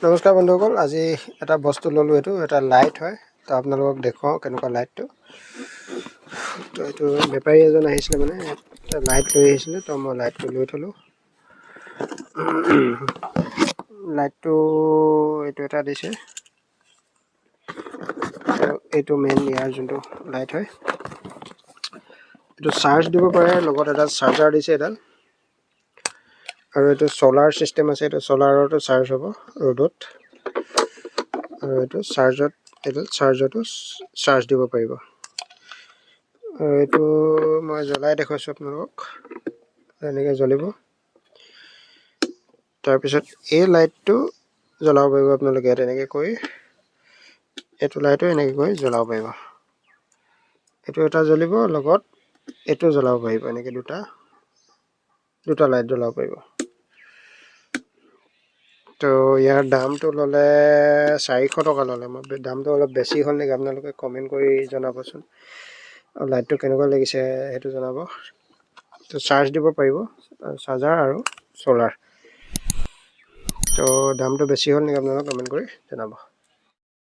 নমস্কাৰ বন্ধুসকল, আজি এটা বস্তু ল'লোঁ। এটা লাইট হয়। তো আপোনালোকক দেখুৱাওঁ কেনেকুৱা লাইটটো। তো এইটো বেপাৰী এজন আহিছিলে, মানে এটা লাইট লৈ আহিছিলে। তো মই লাইটটো লৈ থলোঁ। লাইটটো এইটো এটা দিছে। এইটো মেইন ইয়াৰ যোনটো লাইট হয়, এইটো চাৰ্জ দিব পাৰে। লগত এটা চাৰ্জাৰ দিছে এডাল, আৰু এইটো ছলাৰ চিষ্টেম আছে। এইটো ছলাৰতো চাৰ্জ হ'ব ৰ'দত, আৰু এইটো চাৰ্জত, এইটো চাৰ্জতো চাৰ্জ দিব পাৰিব। আৰু এইটো মই জ্বলাই দেখুৱাইছোঁ আপোনালোকক, এনেকৈ জ্বলিব। তাৰপিছত এই লাইটটো জ্বলাব পাৰিব আপোনালোকে ইয়াত এনেকৈ কৰি। এইটো লাইটো এনেকৈ কৰি জ্বলাব পাৰিব। এইটো এটা জ্বলিব, লগত এইটো জ্বলাব পাৰিব। এনেকৈ দুটা লাইট জ্বলাব পাৰিব। তো ইয়াৰ দামটো ল'লে 400 টকা ল'লে। মই দামটো অলপ বেছি হ'ল নেকি, আপোনালোকে কমেণ্ট কৰি জনাবচোন। আৰু লাইটটো কেনেকুৱা লাগিছে সেইটো জনাব। তো চাৰ্জ দিব পাৰিব, চাৰ্জাৰ আৰু ছলাৰ। তো দামটো বেছি হ'ল নেকি, আপোনালোকে কমেণ্ট কৰি জনাব।